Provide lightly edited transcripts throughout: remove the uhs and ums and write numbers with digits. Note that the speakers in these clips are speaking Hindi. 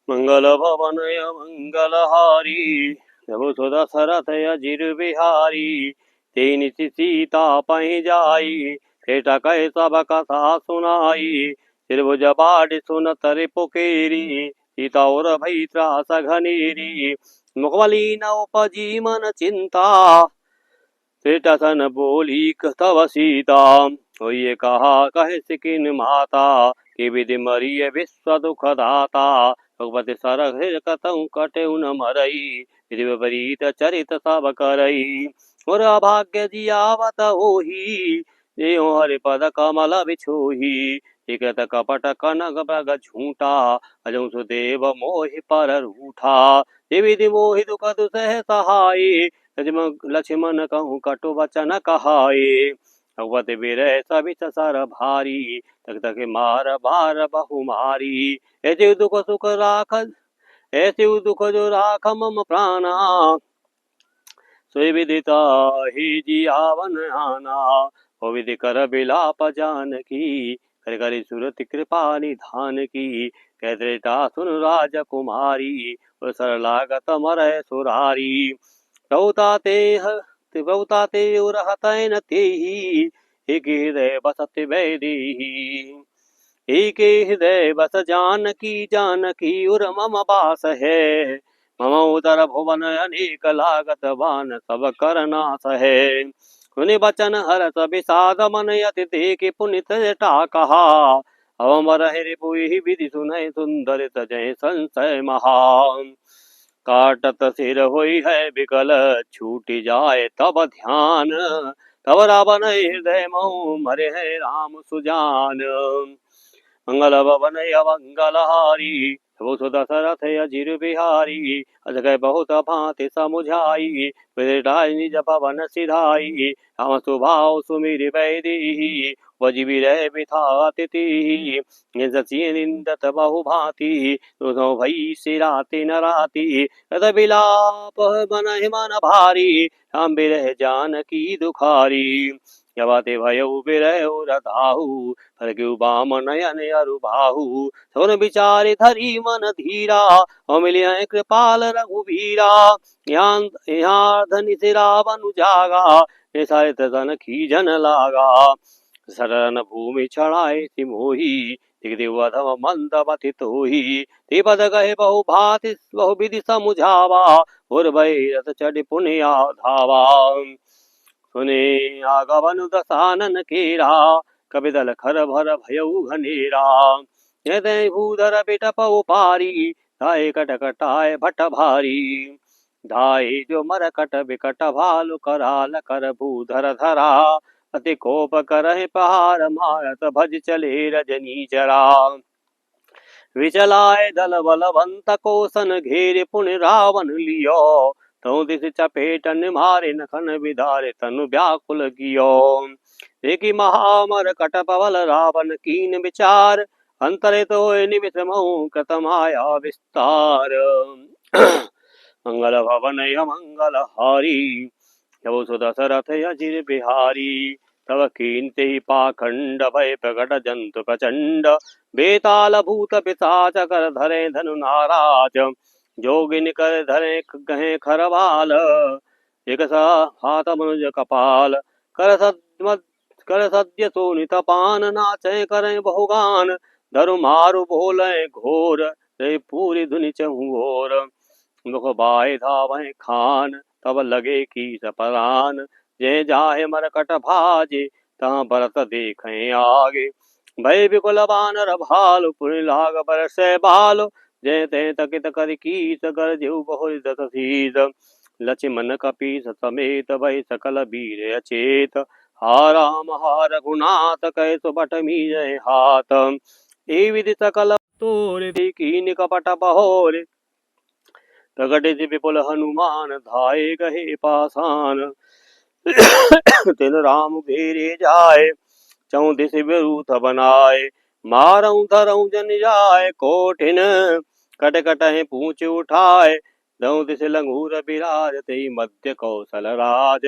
मंगल भवनय मंगलहारी प्रभु सुदशरथ अजिर बिहारी तेनि सीता पहि जाई सेठ कह सब कथा सुनाई त्रिभुज बाढ़ सुनत रिपुकेरी सीता और भई त्रास घनेरी मुखबली न उपजी मन चिंता सेठसन बोली तव सीता होइए कहा कहे सिकिन माता कि विधि मरिय विश्व दुख दाता भगवती सरह कतहु कटहु न मरई विधि विपरीत चरित सब करई और अभाग्य जियावत होही देहो हरि पद कमल बिछोही टिकत कपट कनक बग झूठा अजौ सुदेव मोहि पर रूठा विधि मोहि दुख दुसह सहाय लक्ष्मण कहूँ कटु वचन कहाए भगवत विरह सबित सर भारी तक तक मार बार बहु मारी ऐसे दुख सुख राख ऐसे दुख जो राख मम प्राणा सोई विदिता ही जियावन आना हो विधि कर बिलाप जानकी कर करी सुरति कृपा निधान की कह त्रेता सुन राजकुमारी और सरलागत मरय सुरारी बहुता ते रहतैन तेहि एक हृदय बसत वैदेही एक हृदय बस जानकी जानकी उर मम बास है मम उदर भुवन अनेक लागत बान सब कर नाश है सुनि बचन हरस विषाद मन यति देखि पुनित जटा कहा अवमर हरि पुहि विधि सुनय सुंदर तजय संशय महान काटत सिर होई है विकल छूट जाए तब ध्यान तब रावण हृदय मऊ मरे है राम सुजान मंगल भवन अमंगलहारी प्रभु सुदशरथ अजिर बिहारी अस गए बहुत भांति समुझाई विराज निज पवन सिधाई राम सुभाव सुमिर वैदेही वजीविरह बिथा तिथि निंदत बहु भांति तुझो भई सिराति न राति तद बिलाप मन मन भारी राम बिरह जानकी दुखारी यवाते भयउ बिरह रताहु फरगु बाम नयन अरुबाहु सोन विचारे धरी मन धीरा अमिलिय कृपाल रघुवीरा यहाँ धनि से रावण जागा निसारित धन खीजन लागा शरण भूमि चढ़ाए सिमोही दिग्दिवधम मंद मति तोही तिपद गहे बहु भाति बहु विधि समुझावा और भय रथ चढ़ पुण्य धावा सुने आगवन दसानन केरा कपिदल खर भर भयउ घनेरा यदय भूधर बिटप उपारी धाय कटकटाय भट भारी धाय जो मरकट बिकट भालु कराल कर भूधर धरा अति कोप करहि पहाड़ मारत भज चले रजनी चरा विचलाय दल बलवंत कोसन घेरे पुण्य रावण लियो तो दिस चपेटन मारे नखन विदारे तनु व्याकुल कियो देखी महामर कटपवल रावण कीन विचार अंतरे तो निमिष महु कृतमाया विस्तार मंगल भवन मंगल हारी जब सुदशरथ अजिर बिहारी तव कीन्ते पाखंड भय प्रकट जंतु प्रचंड बेताल भूत पिशाच कर धरे धनु नाराज जोगिन कर धरे गहे खरवाल एक सा हाथ मनुज कपाल कर सद्य सोनित पान नाचय करें बहुगान धरु मारु बोले घोर रे पूरी धुनि चहुओर मुख बाय धावै खान तब लगे की सपरान जय जाहे मरकट भाजे तहाँ भरत देखें आगे भय विकुल बानर भालु पुनि लाग बरसै बाल जय तय तकित कर कीस कर जेऊ बहु दस शीस लक्ष्मण कपीस समेत भय सकल वीर अचेत हा राम हा रघुनाथ कै सुबट मीजय हाथ ए विधि सकल तोर कीन कपट बहोर प्रकटित विपुल हनुमान धाये गहे पासान तिन राम घेरे जाए चौदिस विरूथ बनाए मारऊ धरऊ जन जाए कोठिन कट कटहि पूछ उठाए दऊ दिस लंगूर बिराज ते मध्य कौशल राज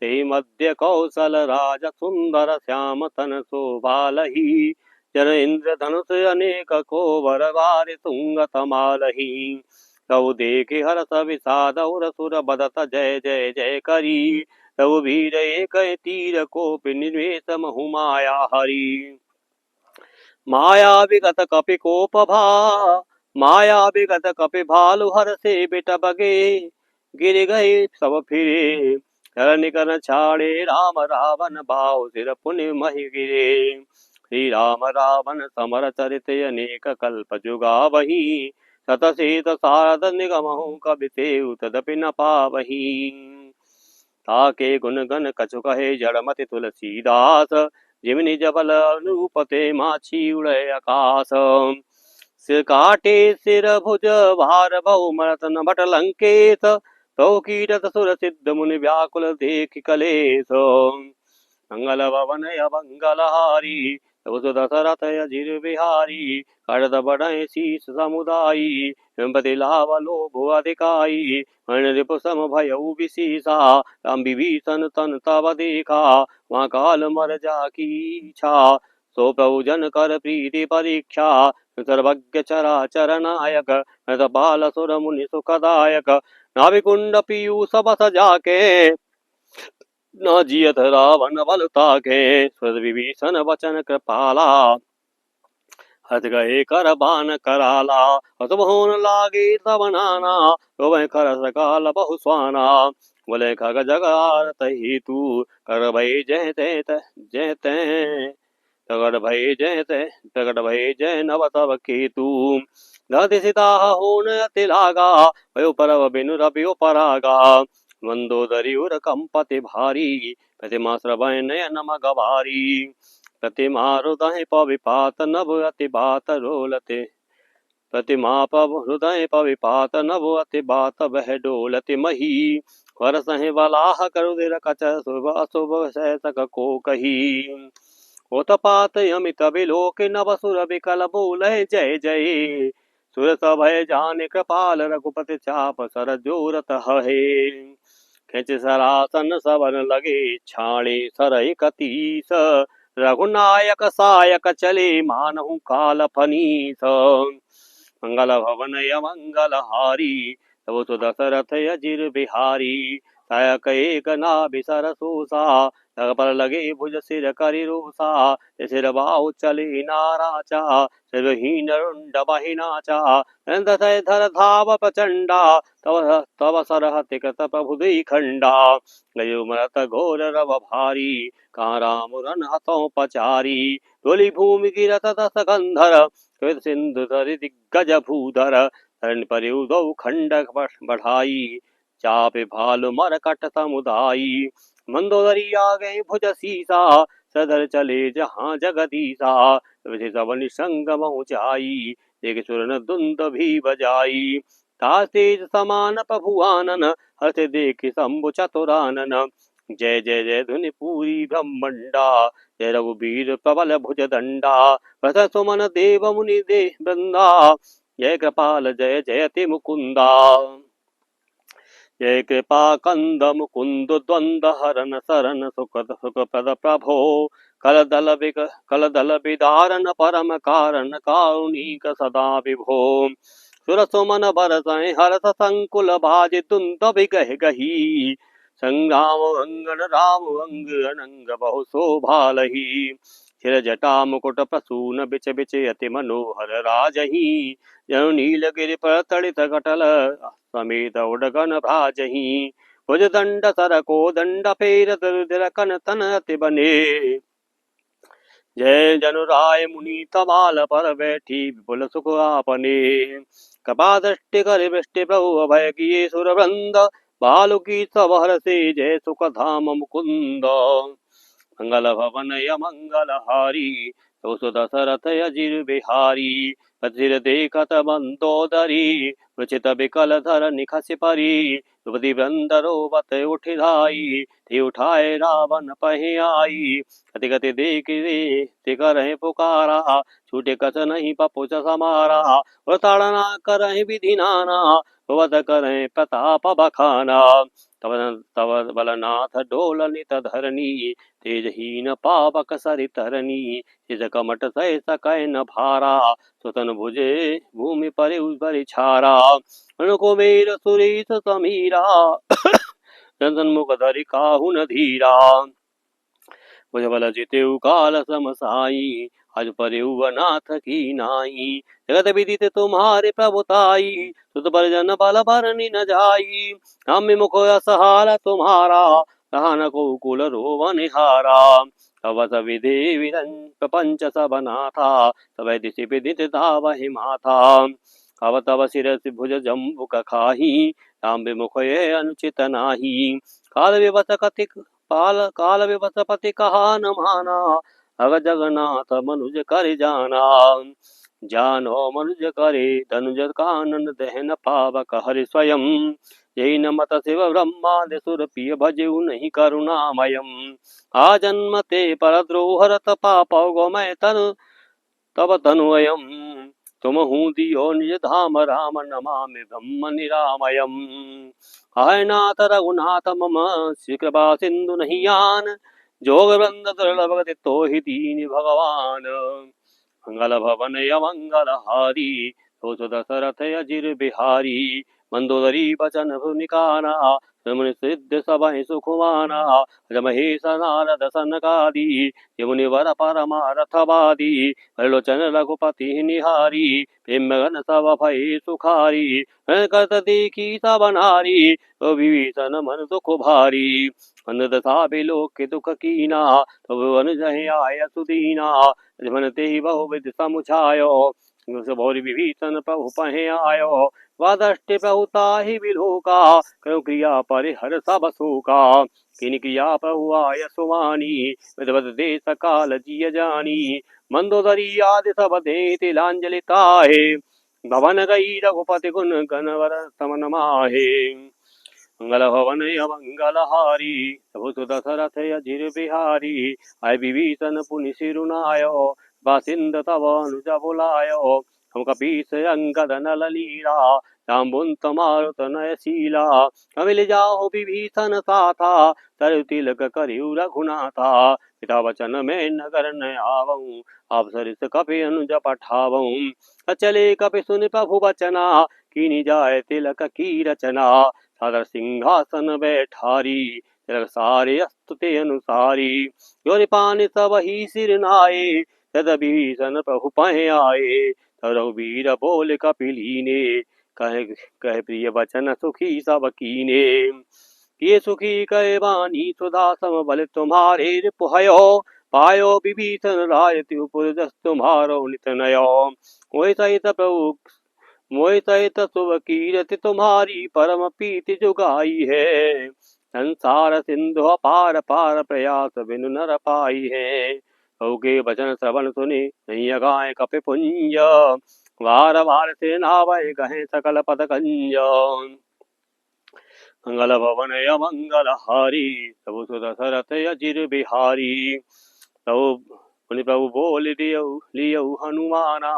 ते मध्य कौशल राज सुंदर श्याम तन शोभा लही जर इंद्रधनुष अनेक को वर वारि तुंग तमालही। तव देखे हरस विषाद और सुर बदत जय जय जय करी। तव वीर एक तीर कोपि निवेश महु माया हरि। माया विगत कपि कोप भा, माया विगत कपि भालु हर से बिट बगे। गिर गए सब फिरे कर निकन छाड़े, राम रावण भाव सिर पुनि महि गिरे। श्री राम रावण समर चरित अनेक कल्प जुगा वही। सतसेत सारद निगमहु कबि तेउ तदपि न पावही। ताके गुण गण कछु कहे जड़मति तुलसीदास। जिमिनि जबल अनुपते माछी उड़े आकाश। सिर काटे सिर भुज भार बहु मरत न भट लंकेश। तो कीरत सुर सिद्ध मुनि व्याकुल देख कलेश। मंगल भवन अमंगल हारी, तब दशरथ अजिर बिहारी। करत बढ़े शीस समुदायी, पति लाभ लोभ अधिकाई। रिपु सम भयउ विशीषा, राम विभीषण तन तब देखा। वहाँ काल मर जाकी इच्छा, सो प्रभु जन कर प्रीति परीक्षा। सर्वज्ञ चराचर नायक, बाल सुर मुनि सुखदायक। नाभिकुंड पीयूष बस जाके, न जियत रावण बल ताके। सुर विभीषण वचन कृपाला, हथ गए कर बान कराला। अशुभ होन लागे तब नाना, रोवै कर सकाल बहु स्वाना। बोले खग जग आरत हेतु, कर भई जय जय तै। तगड़ भय जय तै, तगड़ भय जय नव तव केतु। धरति सीता होन अति लागा, भयो परव बिनु रबियो परागा। मंदोदरी उर कंपति भारी, प्रतिमा श्रवण नयन मग भारी। प्रतिमा हृदय पविपात नभ अति बात रोलते। प्रतिमा पव हृदय पविपात नभ अति बात बह डोलति मही। वर सहि बलाह करुधिर कच शुभ अशुभ सैतक को कही। होतपात अमित बिलोक नभ सुर बिकल बोले जय जय। सुर सभय जान कृपाल रघुपति चाप सर जोरत है। खेच सरासन सवन लगे, छाणे सरय कतीस। रघुनायक सायक चले, मानहु काल फनीस। मंगल भवन अमंगल हारी, तब सु दशरथ अजिर बिहारी। सायक एक नाभि सरसूसा, तग पर लगे भुज सिर करि रूसा। सिर बाहु चले नाराचा, सिरहीन रुंड बहि नाचा। दशय धर धाव प्रचंडा, तव सरहति कृत प्रभु खंडा। गयो मरत घोर रव भारी, कहाँ राम रन हतों पचारी। धूलि भूमि गिरत दस कंधर, श्वेत सिंधु धरि दिग्गज भूधर। धरण पर उदौ खंड बढ़ाई, चापे भालु मर कट समुदायी। मंदोदरी आ गए भुज सीसा, सदर चले जहाँ जगदीसा। सबनि संग महु जाई, देख सुरन दुंद भी बजाई। तास तेज समान प्रभु आनन, हर्ष देख शंभु चतुरानन। जय जय जय धुनि पूरी ब्रह्मंडा, जय रघुबीर प्रबल भुज दंडा। प्रथ सुमन देव मुनि दे वृंदा, जय कृपाल जय जयति मुकुंदा। जय कृपा कंद मुकुंद द्वंद हरन सरन सुख प्रद प्रभो। कल दल विदारन परम कारण, कारुणिक सदा विभो। सुर सुमन बरसै हरस संकुल, भाजि तुंत बिगह गही। संग्राम अंगन राम अंग, अनंग बहु शोभालही। सिर जटा मुकुट प्रसून, बिच बिच अति मनोहर राजही। जनु नील गिरि पर तड़ित कटल, समेत उडगन भ्राजही। भुज दंड सर को दंड फेर, रुधिर कन तन अति बने। जय जनु राय मुनि तमाल पर बैठी, विपुल सुख आपने। कृपा दृष्टि कर वृष्टि प्रभु अभय किए सुर वृंद। बालु की सब हरषे, जय सुख धाम मुकुंद। मंगल भवन अमंगल हारी, तो सु दशरथ अजिर बिहारी। अजिर देखत मंदोदरी, रुचित बिकल धर निखसि परी। द्रुपदी वृंद रोवत उठि धाई, ते उठाए रावण पहि आई। गति गति देख रे ते करहि पुकारा, छूटे कछ नहीं पपुछ समारा। और ताड़ना करहि विधि नाना, सुवत करें प्रताप बखाना। तव तव बलनाथ डोलनित धरनी, तेजहीन पावक सरितरनी। सिज कमट सह सकै न भारा, सुतन भुजे भूमि पर छारा। कुबेर सुरेश समीरा, चंदन मुख धरि काहू न धीरा। भुजबल जितेउ काल सम साई, अज परेउ अनाथ की नाई। जगत विदित तुम्हारे प्रभुताई, सुत पर जन बल भरनी न जाई। हम मुख असहारा तुम्हारा, रहा न को कुल रोवनिहारा। तव विधि विरं प्रपंच सब नाथा, सब दिशि विदित दावहि माथा। अव तव शिरसि भुज जम्बु कखाही, राम विमुख ये अनुचित नाही। काल विवश कति काल विवश पति कहा न माना, अग जगन्नाथ मनुज कर जाना। जानो मनुज करे धनुज कानन दहन पावक हरि स्वयं। यही न मत शिव ब्रह्मादि सुर पिय भजऊ नहीं करुणामयम्। आ जन्मते परद्रोहरत पापौ गमय तनु तब तनुअयम्। तुम हूँ दियो निज धाम राम, नमामि ब्रह्म निरामयम्। हाय नाथ रघुनाथ मम, श्री कृपा सिंधु नहीं आन। जोग वृंद दुर्लभ गति तोहि दीन भगवान। मंगल भवन अमंगल हारी, तो दशरथ अजिर बिहारी। मंदोदरी बचन भुनिकाना, मुनि सिद्ध सभै सुखमाना। महेश नारद सनकादि, मुनिवर परमारथवादी। लोचन रघुपति निहारी, प्रेमगन सब भय सुखारी। करत देखी सब नारी, विभीषण मन दुख भारी। अनंत दशा बिलोक दुख कीना, तब अनुजहि आय सुदीना। मन ते बहु विधि समुझायो, भौरि विभीषण प्रभु पहे आयो। वादष्टि प्रभु ताहि बिलोका, कयो क्रिया परिहर सब शोका। किन क्रिया प्रभु आय सुमानी, विधवत देश काल जिय जानी। मंदोदरी आदि सब दे तिलांजलि ताहे, भवन गई रघुपति गुण गणवर समन माहे। मंगल भवन अमंगल हारी, प्रभु सुत दशरथ अजिर बिहारी। आय विभीषण पुनि सिरुनायो, बासिंद तव अनुज बुलायो। हम कपीस अंगद नल लीला, जाम्बुंत मारुत नय शीला। अमिल जाओ विभीषण साथा, तरु तिलक करियु रघुनाथा। पिता वचन में नगर न आवऊं, आप सरिस कपि अनुज पठावऊं। अचले कपि सुनि प्रभु वचना, कीनि जाय तिलक की रचना। सादर सिंहासन बैठारी, तिलक सारे अस्तुते अनुसारी। योनि पानि सब ही सिर नाये, तद विभीषण प्रभु पहे आए। तब रघुबीर बोल कपिलीने, कहे कहे प्रिय वचन सुखी सब कीने। ये सुखी कहे वाणी सुधा सम बल तुम्हारे रिपुहयो। पायो विभीषण राय त्रिपुर जस तुम्हारो नित नयो। मोहि सहित प्रभु मोहि सहित शुभ कीरति तुम्हारी, परम प्रीति जुगाई है। संसार सिंधु अपार पार, प्रयास बिनु नर पाई है। के वचन श्रवण सुनि, नहीं गाय कपि पुंज। वार वार से नावै कहें सकल पद कंज। मंगल भवन अमंगल हारी, प्रभु सुत दशरथ अजिर बिहारी। तब मुनि प्रभु बोल लियऊ हनुमाना,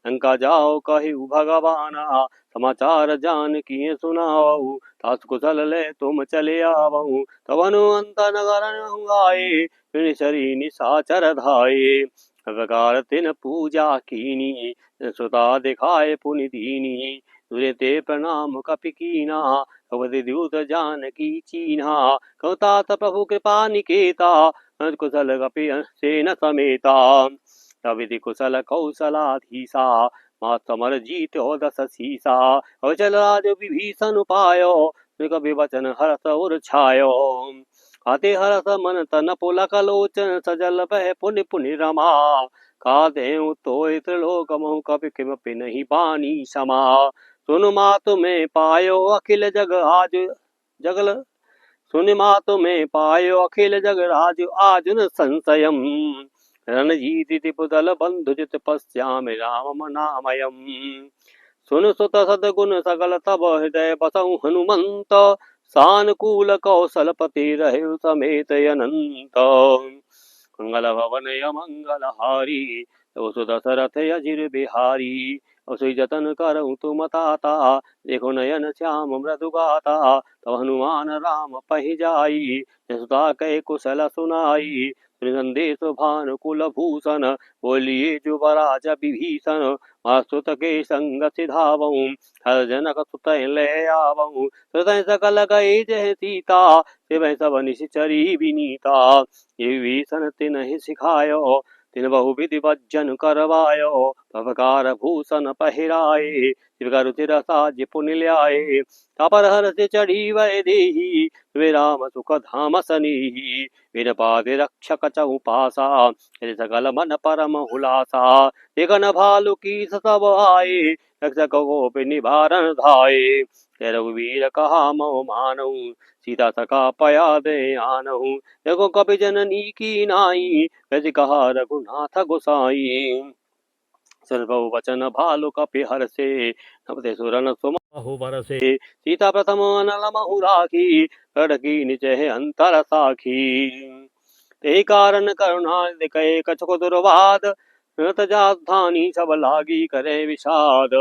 लंका जाओ कहु भगवाना। समाचार जान किए सुनाऊ, तास कुशल ले तुम चले आवऊ। तब हनुमंत नगर आए, शरी निशाचर धाये। प्रकार तिन पूजा कीनी, सुता दिखाए पुनि दीनी। तुरे ते प्रणाम कपि कीना, भगवती द्युत जानकी चीन्हा। कहु तात प्रभु कृपा निकेता, कुशल कपि सेन समेता। तविधि कुशल कौशलाधीसा, माँ समर जीत हो दस सीसा। कौशल राज विभीषण पायो, कपि वचन हर्ष उर छायो। आते हर्ष मन तन पुलक लोचन, सजल बह पुनि पुनि रमा। कादेउ तोय त्रिलोक महु, कपि किमपि नहीं बानी समा। सुन मातु में पायो अखिल जग आज जगल सुन मातु में पायो अखिल जग राज आजुन संशयम। रणजीति पुतल बंधु जित पश्यामि राम नामयम्। सुन सुत सदगुण सकल तब हृदय बसहु हनुमंत। सानुकूल कौशलपति रहे समेत अनंत। मंगल भवन अमंगल हारी, तो सुत दशरथ अजिर बिहारी। असुई जतन करऊँ तुम ताता, देखो नयन श्याम मृदु गाता। तब हनुमान राम पहि जाई, जसुता कह कुशल सुनाई। संदेश भानुकुल भूषण, बोलिए जुबराज विभीषण। मासुत के संग सिधावऊँ, हर जनक सुत ले आवऊँ। हृदय सकल गए जय सीता, शिवै सब निश्चरी विनीता। ये विभीषण तिन्हि सिखायो, तिन बहुविधि भजन करवायो। प्रभकार भूषण पहिराए, शिव रुचिर साज पुन ल्याए। तापर हर्ष चढ़ी वै देही, वे राम सुख धाम सनेही। बिन पाद रक्षक चहु पासा, यदि सकल मन परम हुलासा। देखन भालु की सब आए, रक्षक गोप निवारण धाये। रघुवीर कहा मो मानऊ, सीता सखा पया दे आनहु। देखो कपि जननी की नाई, वैसी कहा रघुनाथ गोसाई। सर्वौ वचन भालु कपि हरषे, नपते सुरन सुमहु बरसे। सीता प्रथम अनल महु राखी, रड़की निचय अंतर साखी। ते कारण करुणा दिखे कछुक दुर्वाद, नत जात धानी सब लागी करे विषाद।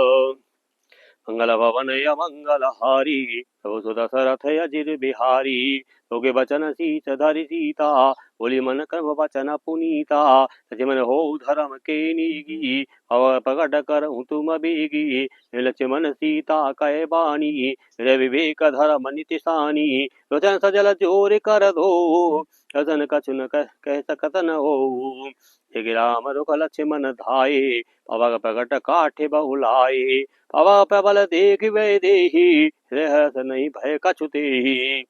मंगल भवन अमंगल हारी, प्रभु सुत दशरथ अजिर बिहारी। लोके वचन शीस धरि सीता, बोली मन क्रम वचन पुनीता। सचि मन हो धर्म के नीगी, अवर प्रकट करहु तुम बेगी। लक्ष्मण सीता कहे बानी, हृदय विवेक धर्म निति सानी। लोचन सजल जोर कर दो, रतन कछु न कह सकत न हो। हे राम रुख लक्ष्मण धाये, पवन प्रकट काठि बहुलाये। पवन प्रबल देख वे देही, हृदय हर्ष नहीं भय कछु तेहि।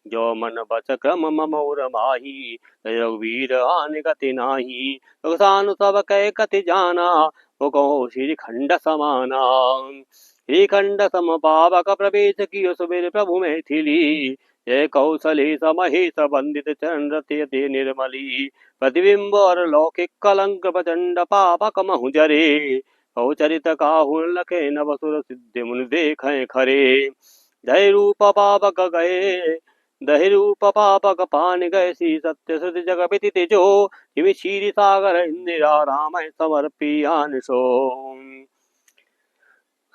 जो मन बच क्रम मम उर माही, रघुवीर आन गति नाही। रुखसानु सब कह कति जाना, वो कहो श्री खंड समाना। श्री खंड सम पावक प्रवेश कियो, सुबेर प्रभु मैथिली। जय कौशले समहेश वंदित, चरण रति निर्मली। प्रतिबिंब और लौकिक कलंक, प्रचंड पापक महु जरे। कहु चरित काहू लखे, नव सुर सिद्धि मुनि देखें खरे। जय रूप पावक गए, दहि रूप पापक पान गए। सी सत्य श्रुति जग विदित जो, हिमि क्षीर सागर इंदिरा राम समर्पियान सो।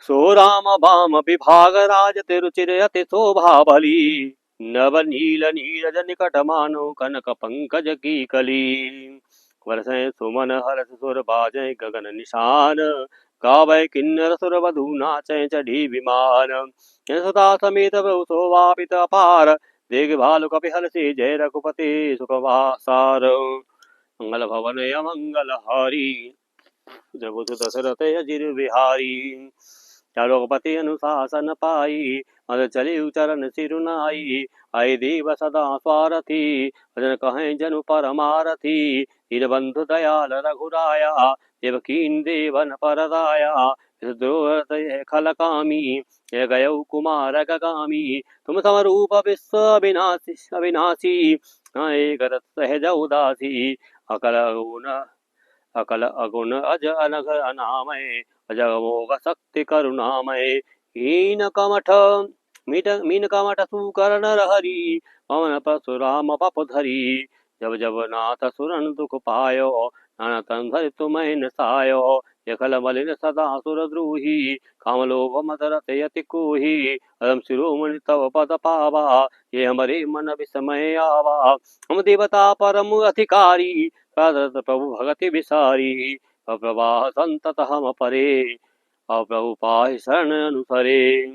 सो राम बाम विभाग राजति रुचिर अति शोभा बली। नव नील नीरज निकट मानो, कनक पंकज की कली। वर्षै सुमन हर्ष सुर बाजै गगन निशान, गावै किन्नर सुर वधु नाचै चढ़ी विमान। सुता समेत प्रभु शोभापित अपार, देख भालु कपि हर्षि जय रघुपति सुख वासार। मंगल भवन अमंगल हारी, जगत दशरथ अजिर बिहारी। रघुपति अनुशासन पाई, मद चलिउ चरण सिरुनाई। आय देव सदा स्वारथी, भजन कहें जनु परमारथी। दीनबंधु दयाल रघुराया, देवकीन देवन परदाया। द्रोहत खल कामी, ये गयौ कुमार गगामी। तुम समरूप विश्व अविनाशी अविनाशी, एक रस सहज उदासी। अकल अगुण अज अनघ अनामय, अजगमोग शक्ति करुणामय। मीन कमठ सुकर नर हरि, पवन परशुराम पप धरी। जब जब नाथ सुरन दुख पायो, नाना तन धरि तुम्हें नसायो। यखल मलिन सदा सुर द्रोही, काम लोभ मद रत यति कोही। अदम शिरोमणि तव पद पावा, ये हमारे मन विस्मय आवा। हम देवता परम अधिकारी, प्रभु भगति विसारी। प्रवाह संतत हम परे, प्रभु पाहि शरण अनुसरे।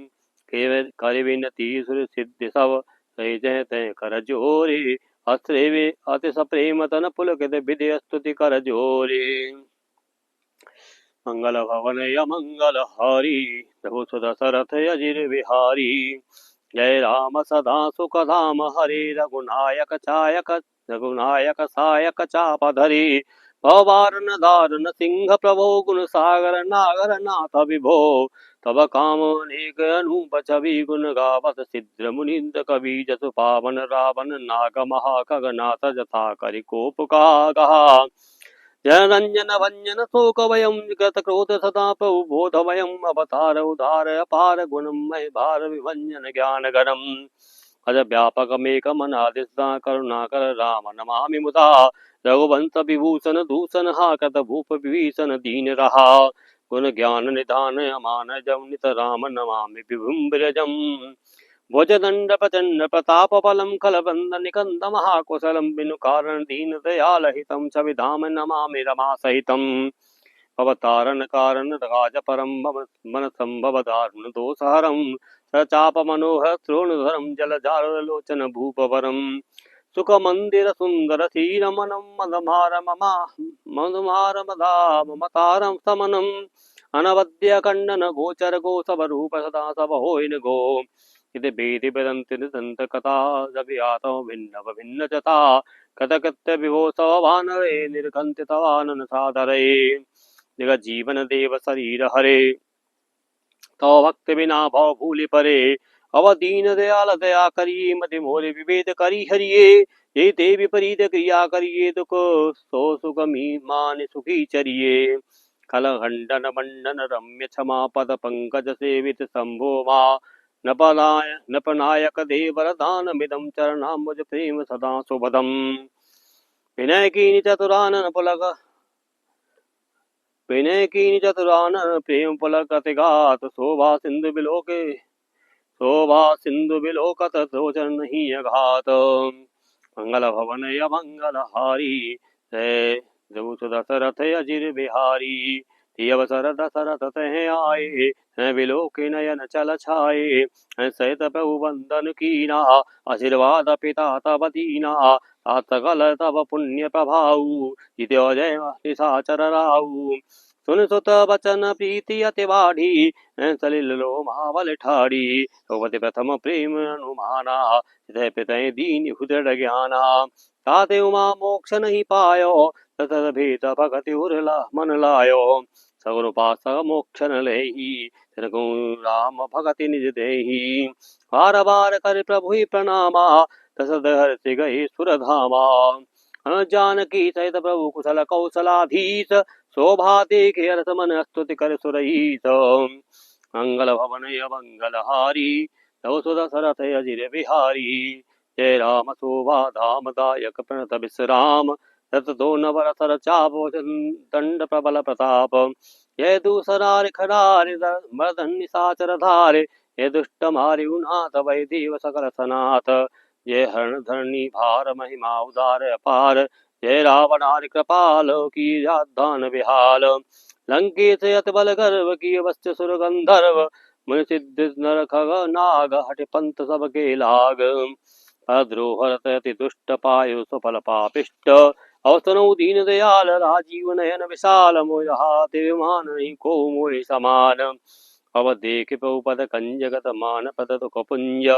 केवल कर विनती सुर सिद्धि सब, सही जय तय कर जोरे। अस्त्रेवे अतिश प्रेम तन पुलकित विधि स्तुति कर जोरे। मंगल भवन अमंगल हारी, प्रभु सुत दशरथ अजिर बिहारी। जय राम सदा सुख धाम हरे, रघुनायक सायक चाप धरे। भवबारन दारुन सिंह प्रभो, गुण सागर नागर नाथ विभो। तब काम अनेक अनूप छवि, गुण गावत सिद्ध मुनिंद कवि। जसु पावन रावण नाग महाखगनाथ, जथा करि कोप कहा। जनरंजन भंजन शोक वयम, गत क्रोध सदा प्रभु बोध वयम। अवतार उदार अपार गुणमय, भार विभंजन ज्ञान गणम। अज व्यापक मेक मनादिस्ता, करुणा कर राम नमामि मुदा। रघुवंश विभूषण दूषण, हाकत भूप विभीषण दीन रहा। गुण ज्ञान निधान अमान जम नित राम नमामि विभुं ब्रजम् भुजदंड प्रचंड प्रताप बलम खलबंद निकंद महाकुशलम बिनु कारण दीन दयाल हितम सविधाम नमामि रमा सहितम भवतारण कारण राज परम मन संभव दारुण दोषहरम सचाप मनोहर तृणधरम जलजार लोचन भूपवरम सुख मंदिर सुंदर शीरमणम मदमार ममा मधुमार मदा ममतारम समनम अनवद्य खंडन गोचर गो सब रूप सदा सब होइन गो इति भेदि वेदन्ति निदन्त कथा जभियातो भिन्न भिन्न चता कथकृत्य विभो तव वानरे निर्घन्ति तवानन सादरे जगत जीवन देव शरीर हरे तव भक्त बिना भव भूलि परे अव दीन दयाल दया करिए मति मोरे विभेद करी हरिये ये ते विपरीत क्रिया करिए दुख सो सुगमी मान सुखी चरिये खल खंडन मंडन रम्य क्षमा पद पंकज सेवित शंभो मा नपनायक देव वरदान मिदम चरणाम्बुज प्रेम सदा सुभदम विनय कीनि चतुरानन पुलक विनय कीनि चतुरानन प्रेम पुलक अतिगात शोभा सिंधु बिलोकत लोचन नहीं अघात मंगल भवन य मंगल हारी जय जबु दशरथ अजिर बिहारी ती अवसर दशरथ तह आए न बिलोक नयन चल छाए सहित प्रभु वंदन कीना आशीर्वाद पिता तब दीना सकल तब पुण्य प्रभाऊ जित्यो जय निशाचर राऊ सुन सुत बचन प्रीति अति बाढ़ी सलिल लो महाबल ठाड़ी भगवती प्रथम प्रेम अनुमाना हृदय पितय दीन हृदय ज्ञाना ताते उमा मोक्ष नहीं पायो तत भेद भगति उरला मन लायो सगुन पास मोक्ष न लेही तिनकु राम भगति निज देही बार बार कर प्रभु ही प्रणामा तसद हर्षि गए सुरधामा जानकी सहित प्रभु कुशल कौशलाधीश शोभा देखे हर्ष मन स्तुति कर सुरईस मंगल भवन मंगल हारी तव सुदशरथ अजिर बिहारी जय राम शोभा धाम दायक प्रणत विश्राम रत दो नवर सर चाप दंड प्रबल प्रताप ये दूसरार खरार मर्दन निशाचर धारे ये दुष्ट मारि उन्हात वै देव सकल सनाथ जय हरण धरणी भार महिमा उदार अपार जय रावणारि कृपाल की राजधान विहाल लंकेश यत बल गर्व की वस्त सुर गंधर्व मुनि सिद्ध नर खग नाग हट पंत सब के लाग अद्रोहरत अति दुष्ट पायु सफल पापिष्ट अवसनो दीन दयाल राजीव नयन विशाल मोह हाथ मान नहीं को मोहि समान अव देख पद कंजगत मान पद तो पुंज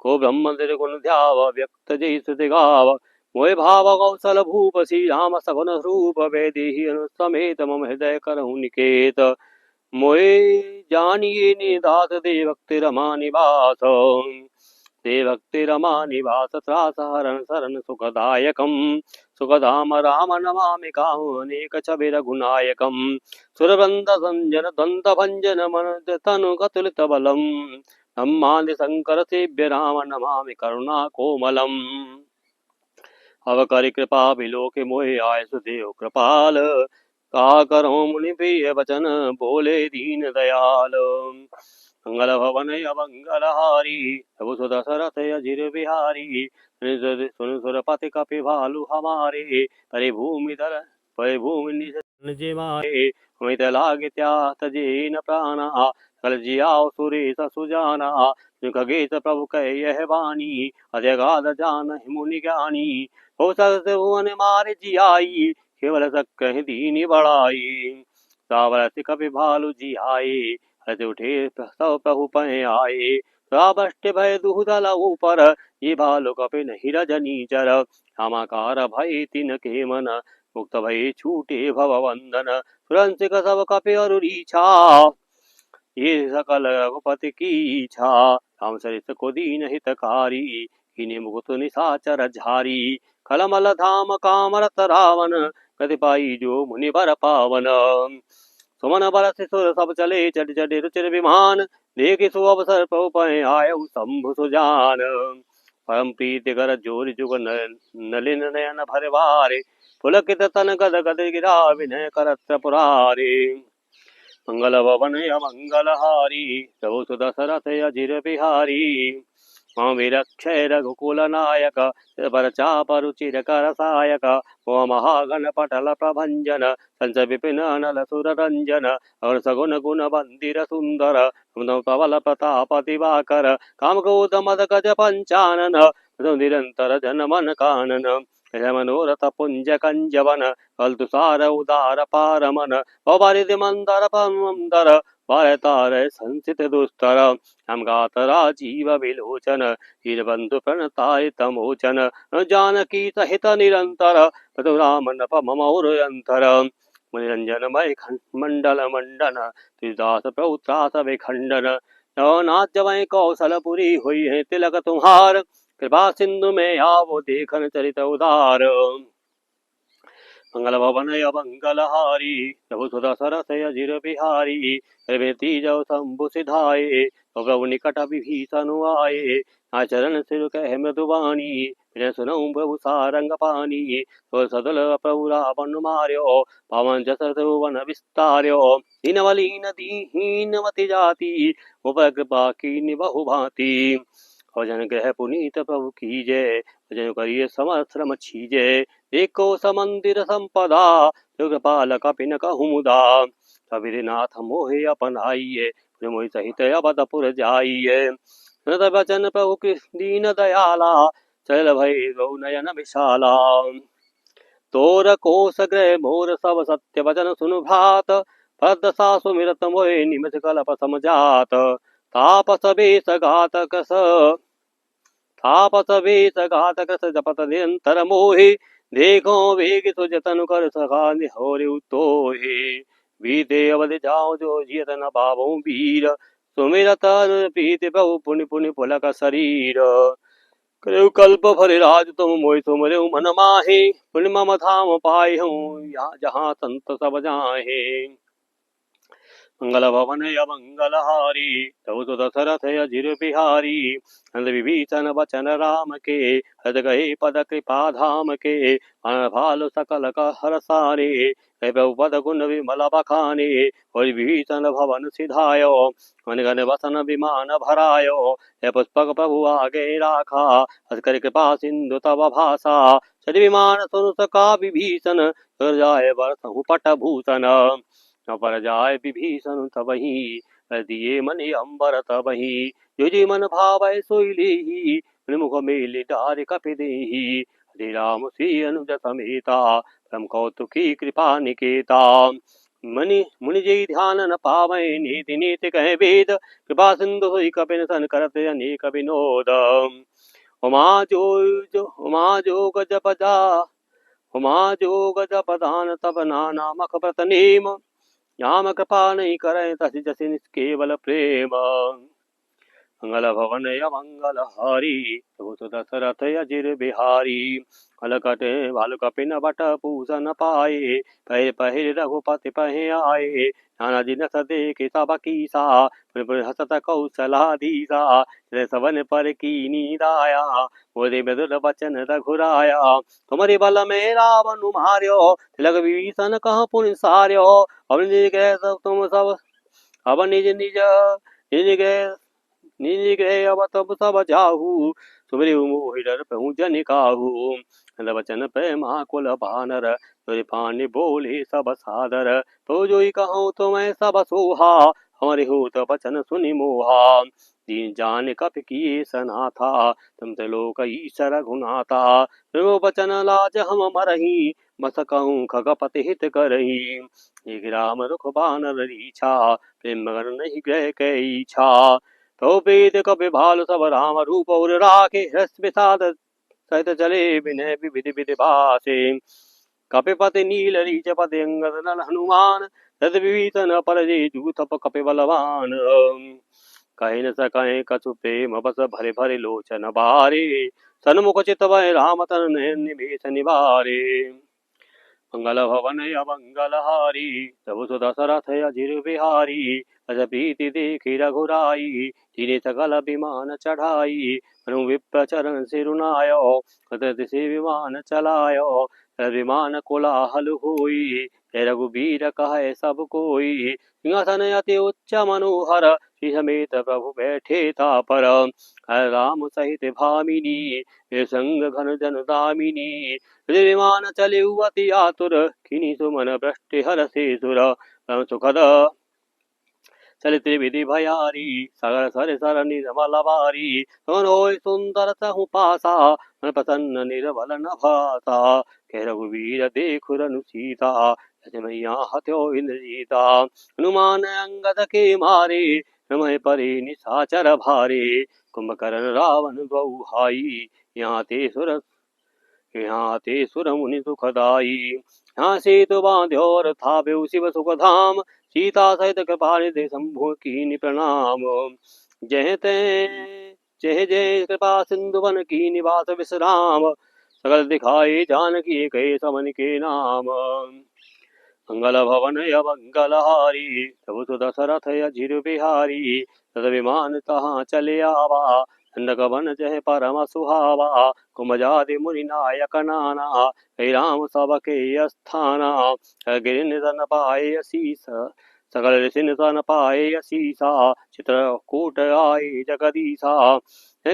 को ब्रह्म गुण ध्याव व्यक्त जय सुति गाव मोहि भाव कौशल भूप श्री राम सगुन रूप वेदेहि समेत मम हृदय करहु निकेत मोहि जानिए निदास दे भक्ति रमा निवास ते भक्ति रमा निवास त्रास हरण शरण सुखदायकम सुखधाम राम नमामि कामुनेक छवि रघुनायकम सुरवृंद संजन द्वंद भंजन मन तनु कतुलित बलम नमामि शंकर सेव्य राम नमामि करुणा कोमलम अव करि कृपा बिलोके मोहि आय सुदेव कृपाल का करो मुनि प्रिय वचन बोले दीन दयाल मंगल भवन अमंगल हारी प्रभु सुदशरथ अजिर बिहारी सुन सुरपति कपि भालु हमारे परिभूमि निज मारे अमित लागे त्यात जेन प्राणा कल जियाओ सुरेश सुजाना खगेश प्रभु कह यह वाणी अजगाद जान मुनि ज्ञानी हो सकते भुवन मार जियाई केवल सक दीनी बड़ाई सावर कपि भालु जियाए हज उठे सब प्रभु पै आए रावष्ट भय दुहदल ऊपर ये भालु कपि नहीं रजनीचर क्षमाकार भय तिन के मन मुक्त भय छूटे भव वंदन तुरंत सब कपि अरुरीछा ये सकल रघुपति की इच्छा राम सरित को दीन हितकारी किने मुकुत निशाचर झारी कलमल धाम कामरत रावण कतिपाई जो मुनि बर पावन सुमन बल सुर सब चले चढ़ चढ़ रुचिर विमान देखि सु अवसर प्रभु पै आयु शंभु सुजान परम प्रीति कर जोरि जुग नलिन नयन भरवारे पुलकित तन गद गद गिरा विनय कर त्रिपुरारे मंगल भवन मंगलहारी प्रभु सुदशरथ अजिर बिहारी मम विरक्षय रघुकुल नायक परचाप रुचिर कर सायक ओ महागण पटल प्रभंजन संच विपिन नल सुर रंजन और सगुन गुण मंदिर सुंदर पवल प्रताप दिवाकर काम क्रोध मद गज पंचानन निरंतर जन मन कानन मनोरथ पुंज कंजवन कल तुषार उदार पारमन परिधि मंदर मंदर वारतार संसित दुस्तर हम गात राजीव विलोचन हीरबंधु प्रणताय तमोचन जानकी सहित निरंतर प्रभु राम नप ममौरयंतर मनोरंजनमय मंडल मंडन तुलदास प्रभुत्रास विखंडन नाट्यमय कौशलपुरी हुई है तिलक तुम्हार कृपा सिंधु में आवो देखन चरित उदार मंगल भवन मंगलहारी प्रभु सुधा सरस अजिर बिहारी रेवती जो शंभु सिधाए तो प्रभु निकट विभीषण आए आचरण सिर कह मृदुवाणी विनय सुनऊ प्रभु सारंग पानी तो सदल प्रभु रावण मार्यो पवन जस वन विस्तार्यो दीनवलीन दीहीनवति जाति उप कृपा की बहु भांति भजन ग्रह पुनीत प्रभु कीजय भजन करिए समश्रम छीजे एको समंदिर संपदा कृपाल कपिन कहु मुदा कबीरनाथ मोहे अपनाइए मोहि सहित अवधपुर जाइए नत वचन प्रभु कृष्ण दीन दयाला चल भई गौ नयन विशाला तोर कोस ग्रह मोर सब सत्य वचन सुनु भात पद सासु मिरत मोहि निमिष कलप समझात तापस बेस घातक स तापस वेश घातक स जपत निरंतर मोहि देखो वेग सुजतनु कर सखा निहोरि उतोहि बीते अवधि जाओ जो जियत न पावो वीर सुमिरत प्रीति बहु पुनि पुनि पुलक शरीर करऊ कल्प भरे राज तुम मोहि सुमरे मन माहे पुनि मम धाम पाए हूँ यहाँ जहाँ संत सब जाहे मंगल भवन मंगलहारी तव तो दशरथ अजिर बिहारी नंद विभीषण वचन राम के हृद गए पद कृपा धाम के भालु सकल का हर सारे पद गुण विमल बखाने और विभीषण भवन सिधायो मन गण वसन विमान भरायो हे पुष्पक प्रभु आगे राखा हस कर कृपा सिंधु तव भाषा सद विमान सुन सका विभीषण कर जाय बरसहु पट भूषण न पर जाय विभीषण तबहि दिए मन अंबर तबहि जो जी मन भावै सोई लेहि मुख मेलि डारि कपि देहि हरे राम श्री अनुज समेता परम कौतुकी कृपा निकेता मनि मुनि जय ध्यान न पावै नीति नीति कहे वेद कृपा सिंधु हुई कपिन सन करत अनेक विनोद उमा जोग जप जा उमा जोग जप दान तब नाना मख व्रत नेम याम कृपा नहीं करे तसी जसी निष्केवल प्रेम मंगल भवन मंगल हारी प्रभु दशरथ अजिर बिहारी अलकट भालु कपिन बट पूषण पाए पहर पहर रघुपति पहे आए नाना जी नस देखे सब कीसा हसत कौशलाधीसा सवन पर कीनी दाया मोरे मृदुल बचन रघुराया तुम्हारे बल में रावण मार्यो तिलक विभीषण कह पुनि सार्यो अब निज गृह सब तुम सब अब निज निज निज गृह निज गृह अब तब सब जाहू सुमरि मोहि डर प्रभु जन काहू वचन प्रेमा कुल बानर तुर पानी बोले सब सादर तो जोई कहूँ तो मैं सब सोहा हमारे हो तो वचन सुनि मोहा दीन जान कप किए सना था तुम ते लोक ईश्वर गुनाता प्रेम वचन लाज हम मरही बस कहूँ खगपति हित करही एक राम रुख बानर रीछा प्रेम मगन नहीं ग्रह के इच्छा तो वेद कपि भालु सब राम रूप और राखे हृष विषाद सहित चले विनय विधि विधि भाषे कपिपति नील रीच पति अंगद नल हनुमान तद विभीषण पर जे जूथप कपि बलवान कहीं न सकें कछु प्रेम बस भरे भरे लोचन बारे सन्मुख चित वै राम तन निवेश निवारे मंगल भवन मंगल हारी प्रभु दशरथ अजिर बिहारी अज प्रीति देखी रघुराई तीने सकल विमान चढ़ाई मनु विप्र चरण सिरुनायो कदत से विमान चलायो विमान कोलाहल हुई जय रघुबीर कहे सब कोई, सिंहासन अति उच्च मनोहर, श्री समेत प्रभु बैठे ता पर। हर राम सहित भामिनी, हे संग घन जन दामिनी, विमान चले अति आतुर, किन्हीं सुमन भ्रष्टि हर से सुर। परम सुखद चलित विधि भयारी, सगर सर सर निर्मल बारी, होय सुंदर सहु पासा, मन प्रसन्न निर्बल न भासा। कह रघुवीर देखु रनु सीता, मैया हत्यो इंद्रजीता। हनुमान अंगद के मारे, रमय परे निशाचर भारे। कुंभकर्ण रावण द्वौ भाई, यहाँ ते सुर मुनि सुखदाई। यहाँ से तो बांध्यो और थावे शिव सुख धाम, सीता सहित कृपा निधि शंभु कीनि प्रणाम। जय ते जय जय कृपा सिंधु वन की निवास विश्राम, सकल दिखाई जानकी के समन के नाम। मंगल भवन अमंगल हारी, प्रभु सुत दशरथ अजिर बिहारी। तद विमान तहाँ चले आवा, नंदक वन जय परम सुहावा। कुमजादि मुनि नायक नाना, हे राम सबके स्थाना। गिरि निधन पाए असीस, सकल ऋषि निधन पाए असीसा। चित्रकूट आए जगदीसा,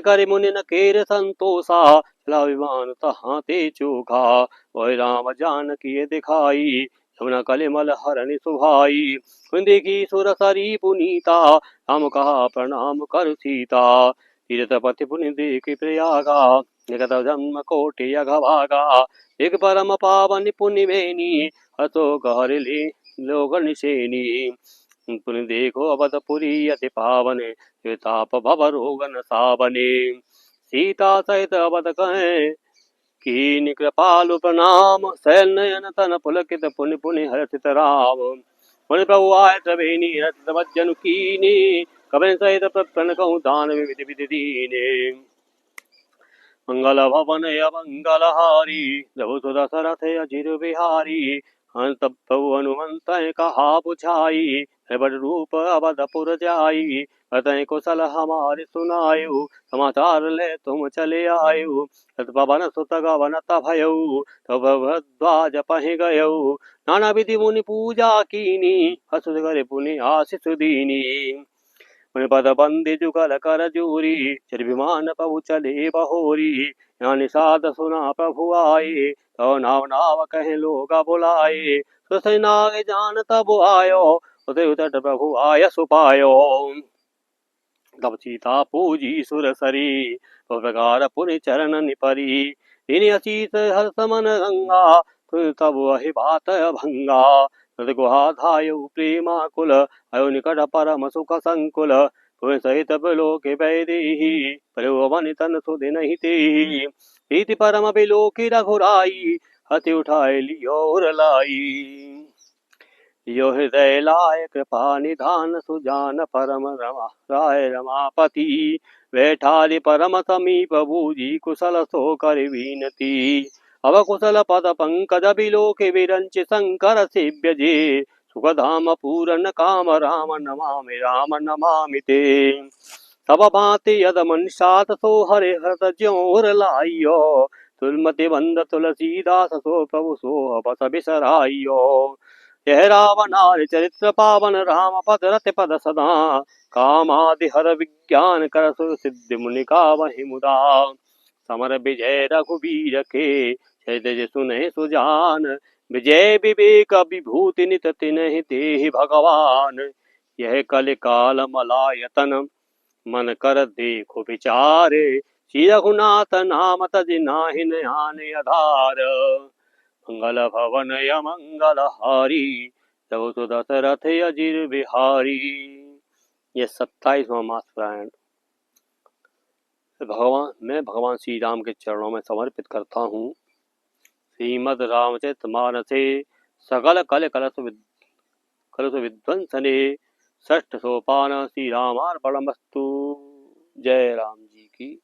करि मुनि न केर संतोषा। चला विमान तहाँ ते चोखा, वही राम जानकी दिखाई। यमुना कलिमल हरनि सुभाई, देखी सुर सरी पुनीता। राम कहा प्रणाम कर सीता, तीरथ पति पुनि देख प्रयागा। जगत जन्म कोटि अघभागा, एक परम पावन पुनि मेनी। हतो कहर ले लोग निशेनी, पुनि देखो अवधपुरी अति पावन। ताप भव रोग न सावने, सीता सहित अवध कहें कीनि कृपालु प्रणाम। शैल नयन तन पुलकित पुनि पुनि हर्षित राम। पुनि प्रभु आय त्रिवेणी, हर्षित भजन कीनी। कबि सहित प्रपन्न कहूँ दान विधि विधि दीने। मंगल भवन अमंगल हारी, प्रभु सुत दशरथ अजिर बिहारी। हंस प्रभु हनुमंत कहा बुझाई, बड़ रूप अवधपुर जाई। बताए कुशल हमारे सुनायु, समाचार ले तुम चले आयु। पवन सुत गवन भयो, तब भरद्वाज पहि गयौ। नाना विधि मुनि पूजा कीनी, हसुत कर पुनि आशीष दीनी। मुनि पद बंदी जुगल कर जूरी, चिर विमान प्रभु चले बहोरी। यहाँ निषाद सुना प्रभु आए, तो नाव नाव कहे लोग बुलाए। सुसै नाग जान तब आयो, उदय तट प्रभु आय सुपायो। तब सीता पूजी सुर सरी, तो प्रकार पुनि चरण निपरी। दीनि असीस हर समन गंगा, तब वही बात भंगा। तद गुहा धायु प्रेमाकुल, अयो निकट परम सुख संकुल। तुम सहित बिलोक वैदेही, प्रभुवन तन सुधि नहीं तेहि। प्रीति परम बिलोकी रघुराई, हति उठाए लियो उर लाई। यो हृदय लाय कृपा निधान, सुजान परम रमा राय रमापति। बैठाली परम समीप बूझी, कुशल सो कर विनती। अब कुशल पद पंकज बिलोक विरंच शंकर सेव्य जे। सुखधाम पूरन काम राम नमामि ते। तब भांति यद मन सात सो हरे हृत ज्योर लाइयो। तुलमति बंद तुलसीदास सो प्रभु सो बस बिसराइयो। यह रावणारि चरित्र पावन, राम पद रति पद सदा। कामादि हर विज्ञान कर सुर सिद्धि मुनि का वही मुदा। समर विजय रघुबीर के, जय सुने सुजान। विजय विवेक विभूति नित तिन्हि तेहि भगवान। यह कलि काल मलायतन, मन कर देखो विचारे। श्री रघुनाथ नाम तज नाहि आने आधार। मंगल भवन अमंगल हारी, प्रभु सुत दशरथ अजिर बिहारी। ये 27वां मास पारायण मैं भगवान श्री राम के चरणों में समर्पित करता हूँ। श्रीमद् रामचरितमानसे सकल कल कलश विध्वंसने, षष्ठ सोपान श्री रामार्पणमस्तु। जय राम जी की।